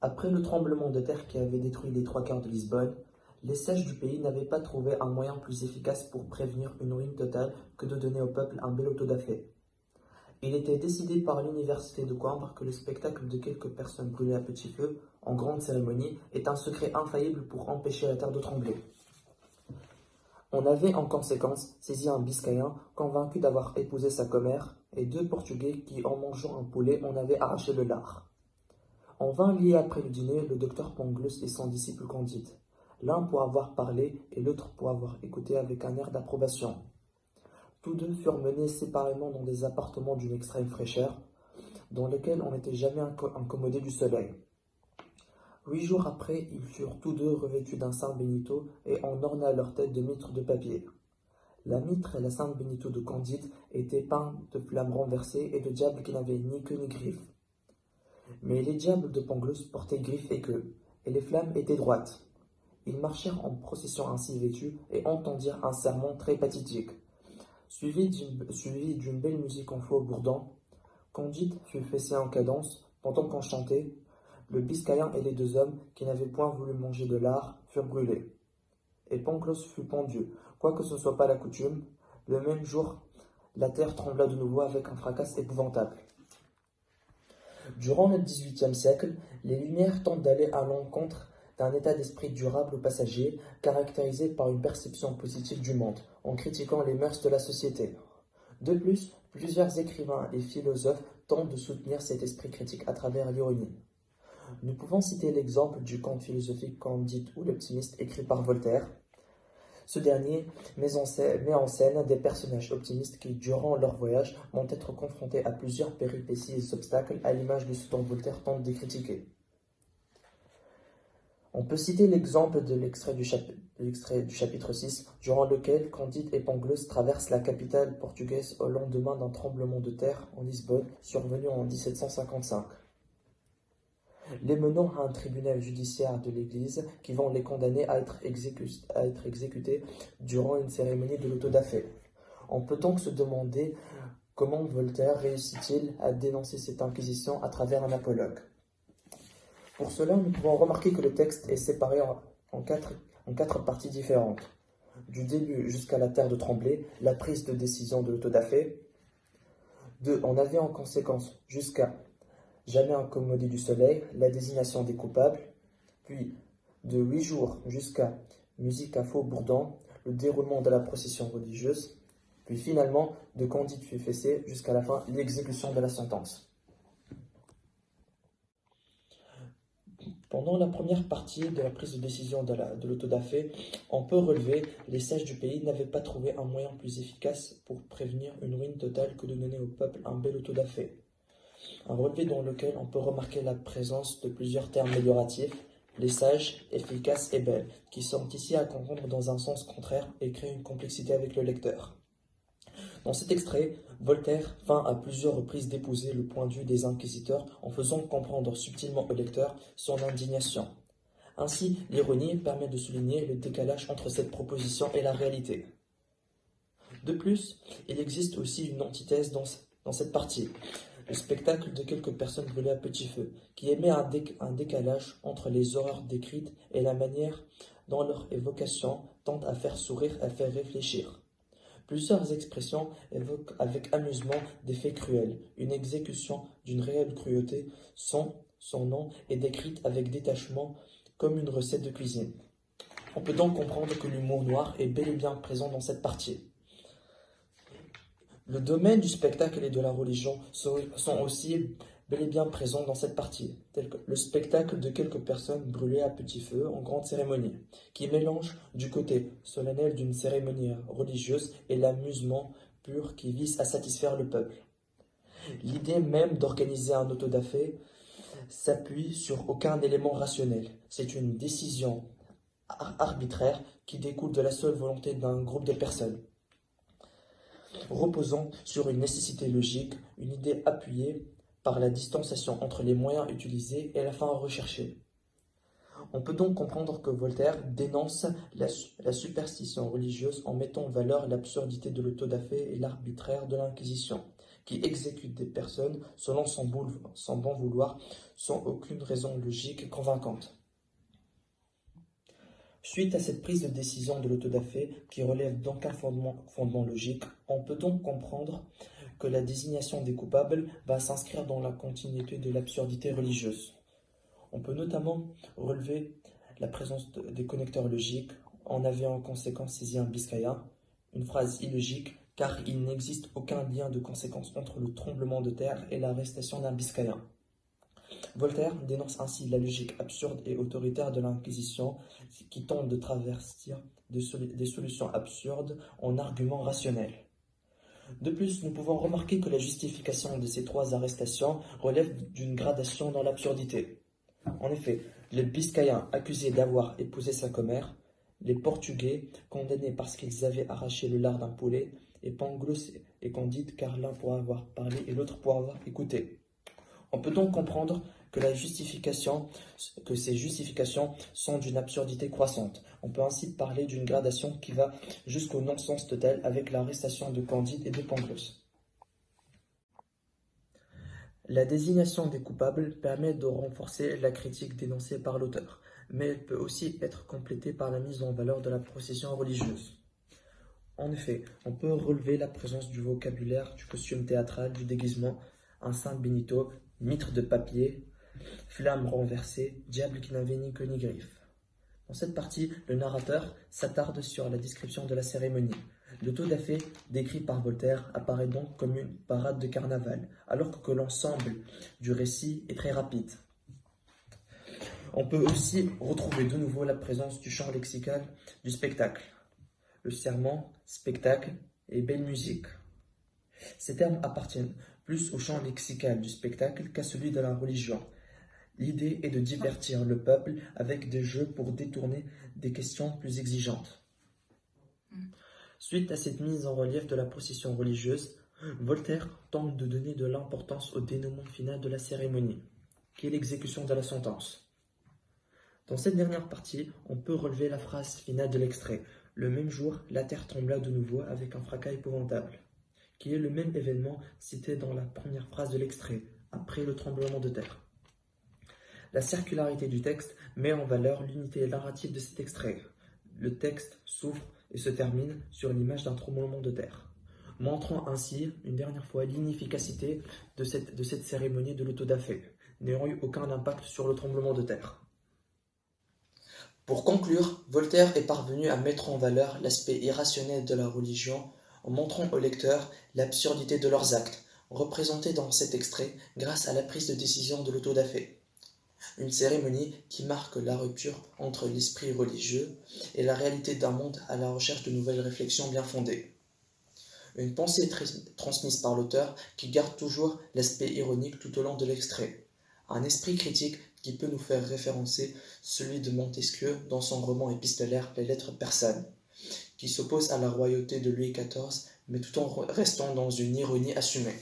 Après le tremblement de terre qui avait détruit les trois quarts de Lisbonne, les sages du pays n'avaient pas trouvé un moyen plus efficace pour prévenir une ruine totale que de donner au peuple un bel autodafé. Il était décidé par l'université de Coimbra que le spectacle de quelques personnes brûlées à petit feu, en grande cérémonie, est un secret infaillible pour empêcher la terre de trembler. On avait en conséquence saisi un Biscayen convaincu d'avoir épousé sa commère et deux Portugais qui, en mangeant un poulet, en avaient arraché le lard. On vint lier après le dîner le docteur Pangloss et son disciple Candide, l'un pour avoir parlé et l'autre pour avoir écouté avec un air d'approbation. Tous deux furent menés séparément dans des appartements d'une extrême fraîcheur, dans lesquels on n'était jamais incommodé du soleil. 8 jours après, ils furent tous deux revêtus d'un Saint Benito et on orna leur tête de mitres de papier. La mitre et la Saint Benito de Candide étaient peints de flammes renversées et de diables qui n'avaient ni queue ni griffes. Mais les diables de Pangloss portaient griffes et queue, et les flammes étaient droites. Ils marchèrent en procession ainsi vêtus et entendirent un sermon très pathétique. Suivi d'une belle musique en faux bourdon, Candide fut fessé en cadence, pendant qu'on chantait. Le Biscayen et les deux hommes, qui n'avaient point voulu manger de lard, furent brûlés. Et Pangloss fut pendu, quoique ce ne soit pas la coutume. Le même jour, la terre trembla de nouveau avec un fracas épouvantable. Durant le XVIIIe siècle, les Lumières tentent d'aller à l'encontre d'un état d'esprit durable ou passager, caractérisé par une perception positive du monde, en critiquant les mœurs de la société. De plus, plusieurs écrivains et philosophes tentent de soutenir cet esprit critique à travers l'ironie. Nous pouvons citer l'exemple du conte philosophique Candide ou l'optimiste écrit par Voltaire. Ce dernier met en scène des personnages optimistes qui, durant leur voyage, vont être confrontés à plusieurs péripéties et obstacles, à l'image de ce dont Voltaire tente de critiquer. On peut citer l'exemple de l'extrait du chapitre 6, durant lequel Candide et Pangloss traversent la capitale portugaise au lendemain d'un tremblement de terre en Lisbonne, survenu en 1755. Les menant à un tribunal judiciaire de l'Église qui vont les condamner à être exécutés durant une cérémonie de l'autodafé. On peut donc se demander comment Voltaire réussit-il à dénoncer cette inquisition à travers un apologue. Pour cela, nous pouvons remarquer que le texte est séparé en quatre parties différentes. Du début jusqu'à la terre de trembler, la prise de décision de l'autodafé. On avait en conséquence jusqu'à jamais incommodé du soleil, la désignation des coupables, puis de 8 jours jusqu'à musique à faux bourdon, le déroulement de la procession religieuse, puis finalement de Candide fut fessé jusqu'à la fin, l'exécution de la sentence. Pendant la première partie de la prise de décision de l'autodafé, on peut relever les sages du pays n'avaient pas trouvé un moyen plus efficace pour prévenir une ruine totale que de donner au peuple un bel autodafé. Un relevé dans lequel on peut remarquer la présence de plusieurs termes amélioratifs, les sages, efficaces et belles, qui sont ici à comprendre dans un sens contraire et créent une complexité avec le lecteur. Dans cet extrait, Voltaire feint à plusieurs reprises d'épouser le point de vue des inquisiteurs en faisant comprendre subtilement au lecteur son indignation. Ainsi, l'ironie permet de souligner le décalage entre cette proposition et la réalité. De plus, il existe aussi une antithèse dans cette partie, le spectacle de quelques personnes brûlées à petit feu, qui émet un décalage entre les horreurs décrites et la manière dont leur évocation tente à faire sourire et à faire réfléchir. Plusieurs expressions évoquent avec amusement des faits cruels. Une exécution d'une réelle cruauté, son nom est décrite avec détachement comme une recette de cuisine. On peut donc comprendre que l'humour noir est bel et bien présent dans cette partie. Le domaine du spectacle et de la religion sont aussi bel et bien présents dans cette partie, tel que le spectacle de quelques personnes brûlées à petit feu en grande cérémonie, qui mélange du côté solennel d'une cérémonie religieuse et l'amusement pur qui vise à satisfaire le peuple. L'idée même d'organiser un autodafé s'appuie sur aucun élément rationnel. C'est une décision arbitraire qui découle de la seule volonté d'un groupe de personnes, reposant sur une nécessité logique, une idée appuyée par la distanciation entre les moyens utilisés et la fin recherchée. On peut donc comprendre que Voltaire dénonce la superstition religieuse en mettant en valeur l'absurdité de l'autodafé et l'arbitraire de l'Inquisition, qui exécute des personnes selon son bon vouloir, sans aucune raison logique convaincante. Suite à cette prise de décision de l'autodafé, qui relève d'aucun fondement logique, on peut donc comprendre que la désignation des coupables va s'inscrire dans la continuité de l'absurdité religieuse. On peut notamment relever la présence des connecteurs logiques. On avait en conséquence saisi un biscayen, une phrase illogique, car il n'existe aucun lien de conséquence entre le tremblement de terre et l'arrestation d'un biscayen. Voltaire dénonce ainsi la logique absurde et autoritaire de l'Inquisition qui tente de travestir des solutions absurdes en arguments rationnels. De plus, nous pouvons remarquer que la justification de ces trois arrestations relève d'une gradation dans l'absurdité. En effet, les Biscayens accusés d'avoir épousé sa commère, les Portugais condamnés parce qu'ils avaient arraché le lard d'un poulet, et Pangloss et Candide car l'un pour avoir parlé et l'autre pour avoir écouté. On peut donc comprendre que ces justifications sont d'une absurdité croissante. On peut ainsi parler d'une gradation qui va jusqu'au non-sens total avec l'arrestation de Candide et de Pangloss. La désignation des coupables permet de renforcer la critique dénoncée par l'auteur, mais elle peut aussi être complétée par la mise en valeur de la procession religieuse. En effet, on peut relever la présence du vocabulaire, du costume théâtral, du déguisement, un Saint Benito, mitre de papier, flamme renversée, diable qui n'avait ni queue ni griffe. Dans cette partie, le narrateur s'attarde sur la description de la cérémonie. L'autodafé, décrit par Voltaire, apparaît donc comme une parade de carnaval, alors que l'ensemble du récit est très rapide. On peut aussi retrouver de nouveau la présence du champ lexical du spectacle. Le serment, spectacle et belle musique. Ces termes appartiennent plus au champ lexical du spectacle qu'à celui de la religion. L'idée est de divertir le peuple avec des jeux pour détourner des questions plus exigeantes. Suite à cette mise en relief de la procession religieuse, Voltaire tente de donner de l'importance au dénouement final de la cérémonie, qui est l'exécution de la sentence. Dans cette dernière partie, on peut relever la phrase finale de l'extrait. Le même jour, la terre trembla de nouveau avec un fracas épouvantable, qui est le même événement cité dans la première phrase de l'extrait, après le tremblement de terre. La circularité du texte met en valeur l'unité narrative de cet extrait. Le texte s'ouvre et se termine sur l'image d'un tremblement de terre, montrant ainsi une dernière fois l'inefficacité de cette cérémonie de l'autodafé, n'ayant eu aucun impact sur le tremblement de terre. Pour conclure, Voltaire est parvenu à mettre en valeur l'aspect irrationnel de la religion en montrant aux lecteurs l'absurdité de leurs actes, représentés dans cet extrait grâce à la prise de décision de l'autodafé. Une cérémonie qui marque la rupture entre l'esprit religieux et la réalité d'un monde à la recherche de nouvelles réflexions bien fondées. Une pensée transmise par l'auteur qui garde toujours l'aspect ironique tout au long de l'extrait. Un esprit critique qui peut nous faire référencer celui de Montesquieu dans son roman épistolaire Les Lettres persanes, qui s'oppose à la royauté de Louis XIV, mais tout en restant dans une ironie assumée.